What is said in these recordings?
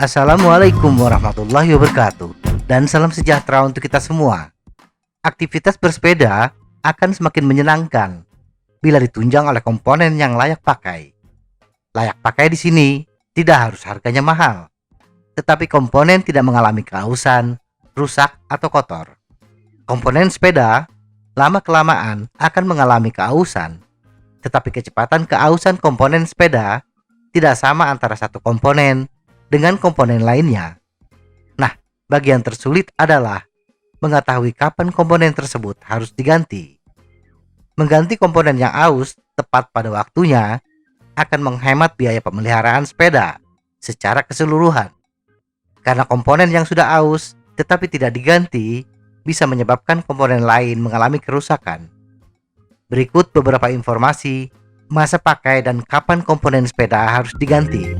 Assalamualaikum warahmatullahi wabarakatuh, dan salam sejahtera untuk kita semua. Aktivitas bersepeda akan semakin menyenangkan bila ditunjang oleh komponen yang layak pakai. Layak pakai di sini tidak harus harganya mahal, tetapi komponen tidak mengalami keausan, rusak, atau kotor. Komponen sepeda lama-kelamaan akan mengalami keausan, tetapi kecepatan keausan komponen sepeda tidak sama antara satu komponen dengan komponen lainnya. Nah, bagian tersulit adalah mengetahui kapan komponen tersebut harus diganti. Mengganti komponen yang aus tepat pada waktunya akan menghemat biaya pemeliharaan sepeda secara keseluruhan. Karena komponen yang sudah aus tetapi tidak diganti bisa menyebabkan komponen lain mengalami kerusakan. Berikut beberapa informasi masa pakai dan kapan komponen sepeda harus diganti.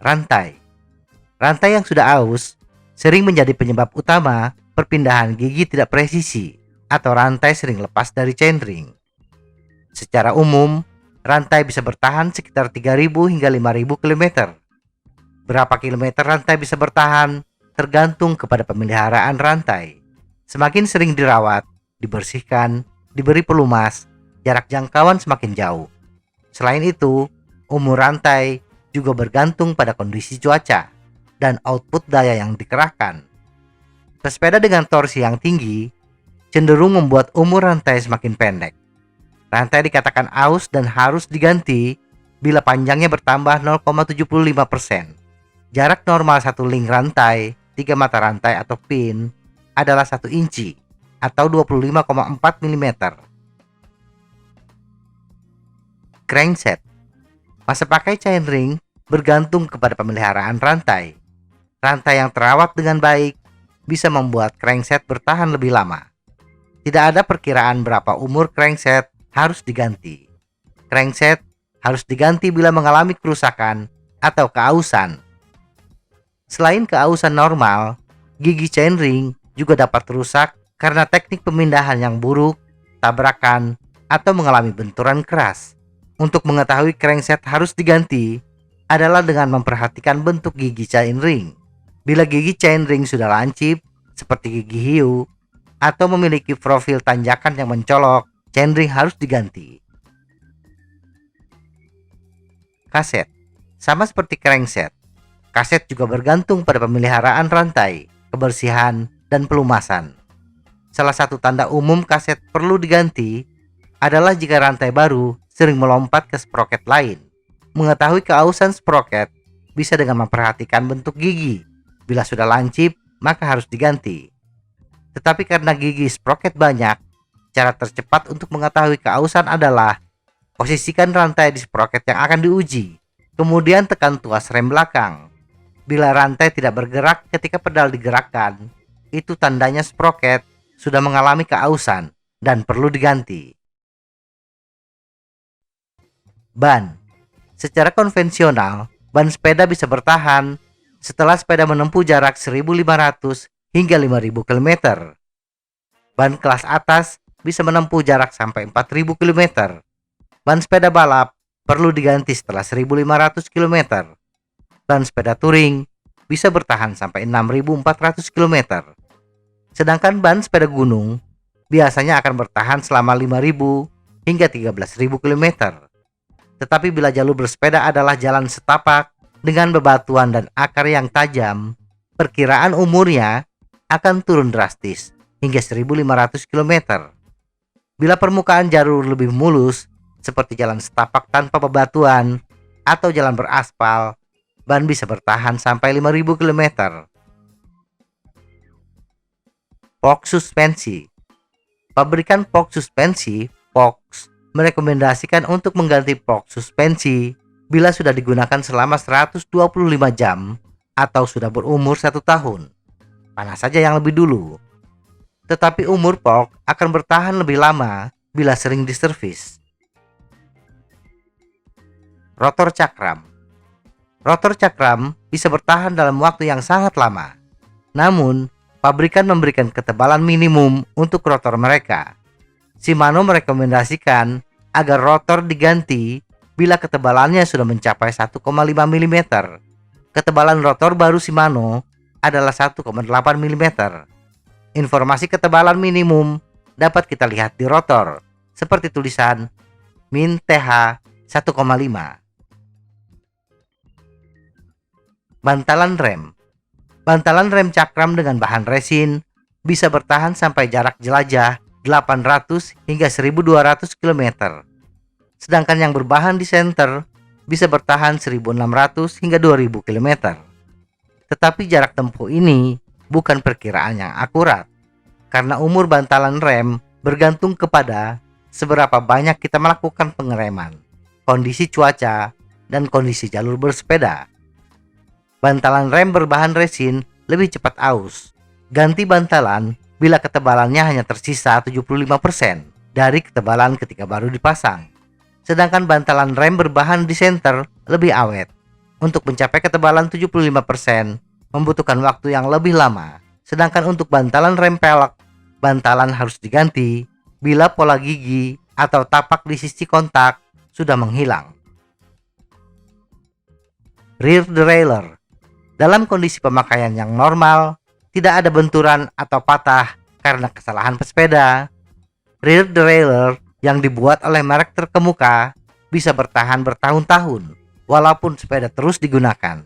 Rantai. Rantai yang sudah aus sering menjadi penyebab utama perpindahan gigi tidak presisi atau rantai sering lepas dari chainring. Secara umum, rantai bisa bertahan sekitar 3.000 hingga 5.000 km. Berapa kilometer rantai bisa bertahan tergantung kepada pemeliharaan rantai. Semakin sering dirawat, dibersihkan, diberi pelumas, jarak jangkauan semakin jauh. Selain itu, umur rantai juga bergantung pada kondisi cuaca dan output daya yang dikerahkan. Pesepeda dengan torsi yang tinggi cenderung membuat umur rantai semakin pendek. Rantai dikatakan aus dan harus diganti bila panjangnya bertambah 0,75%. Jarak normal satu link rantai, 3 mata rantai atau pin adalah 1 inci atau 25,4 mm. Crankset. Masa pakai chainring bergantung kepada pemeliharaan rantai. Rantai yang terawat dengan baik bisa membuat crankset bertahan lebih lama. Tidak ada perkiraan berapa umur crankset harus diganti. Crankset harus diganti bila mengalami kerusakan atau keausan. Selain keausan normal, gigi chainring juga dapat rusak karena teknik pemindahan yang buruk, tabrakan, atau mengalami benturan keras. Untuk mengetahui crankset harus diganti adalah dengan memperhatikan bentuk gigi chainring. Bila gigi chainring sudah lancip, seperti gigi hiu, atau memiliki profil tanjakan yang mencolok, chainring harus diganti. Kaset. Sama seperti crankset, kaset juga bergantung pada pemeliharaan rantai, kebersihan, dan pelumasan. Salah satu tanda umum kaset perlu diganti adalah jika rantai baru sering melompat ke sproket lain. Mengetahui keausan sproket bisa dengan memperhatikan bentuk gigi. Bila sudah lancip, maka harus diganti. Tetapi karena gigi sproket banyak, cara tercepat untuk mengetahui keausan adalah posisikan rantai di sproket yang akan diuji. Kemudian tekan tuas rem belakang. Bila rantai tidak bergerak ketika pedal digerakkan, itu tandanya sproket sudah mengalami keausan dan perlu diganti. Ban. Secara konvensional, ban sepeda bisa bertahan setelah sepeda menempuh jarak 1.500 hingga 5.000 km. Ban kelas atas bisa menempuh jarak sampai 4.000 km. Ban sepeda balap perlu diganti setelah 1.500 km. Ban sepeda touring bisa bertahan sampai 6.400 km. Sedangkan ban sepeda gunung biasanya akan bertahan selama 5.000 hingga 13.000 km. Tetapi bila jalur bersepeda adalah jalan setapak dengan bebatuan dan akar yang tajam, perkiraan umurnya akan turun drastis hingga 1.500 km. Bila permukaan jalur lebih mulus, seperti jalan setapak tanpa bebatuan atau jalan beraspal, ban bisa bertahan sampai 5.000 km. Box suspensi. Pabrikan box suspensi, box, merekomendasikan untuk mengganti box suspensi bila sudah digunakan selama 125 jam atau sudah berumur 1 tahun. Mana saja yang lebih dulu. Tetapi umur fork akan bertahan lebih lama bila sering diservis. Rotor cakram. Rotor cakram bisa bertahan dalam waktu yang sangat lama. Namun, pabrikan memberikan ketebalan minimum untuk rotor mereka. Shimano merekomendasikan agar rotor diganti bila ketebalannya sudah mencapai 1,5 mm. Ketebalan rotor baru Shimano adalah 1,8 mm. Informasi ketebalan minimum dapat kita lihat di rotor, seperti tulisan min TH 1,5. Bantalan rem. Bantalan rem cakram dengan bahan resin bisa bertahan sampai jarak jelajah 800 hingga 1200 km. Sedangkan yang berbahan di senter bisa bertahan 1600 hingga 2000 km. Tetapi jarak tempuh ini bukan perkiraan yang akurat, karena umur bantalan rem bergantung kepada seberapa banyak kita melakukan pengereman, kondisi cuaca, dan kondisi jalur bersepeda. Bantalan rem berbahan resin lebih cepat aus. Ganti bantalan bila ketebalannya hanya tersisa 75% dari ketebalan ketika baru dipasang. Sedangkan bantalan rem berbahan di senter lebih awet. Untuk mencapai ketebalan 75% membutuhkan waktu yang lebih lama. Sedangkan untuk bantalan rem pelek, bantalan harus diganti bila pola gigi atau tapak di sisi kontak sudah menghilang. Rear derailleur. Dalam kondisi pemakaian yang normal, tidak ada benturan atau patah karena kesalahan pesepeda. Rear derailleur yang dibuat oleh merek terkemuka bisa bertahan bertahun-tahun walaupun sepeda terus digunakan.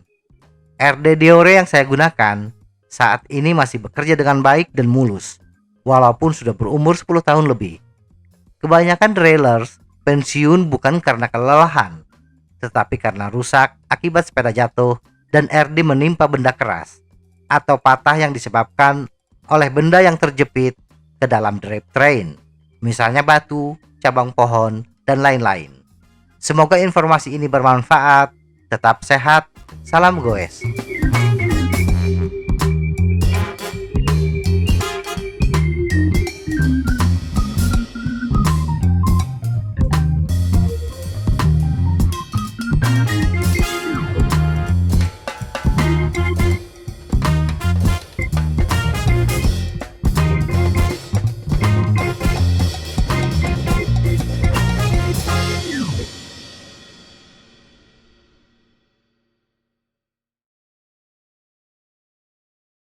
RD Deore yang saya gunakan saat ini masih bekerja dengan baik dan mulus walaupun sudah berumur 10 tahun lebih. Kebanyakan derailleurs pensiun bukan karena kelelahan, tetapi karena rusak akibat sepeda jatuh dan RD menimpa benda keras atau patah yang disebabkan oleh benda yang terjepit ke dalam drivetrain, misalnya batu, cabang pohon, dan lain-lain. Semoga informasi ini bermanfaat. Tetap sehat. Salam goes.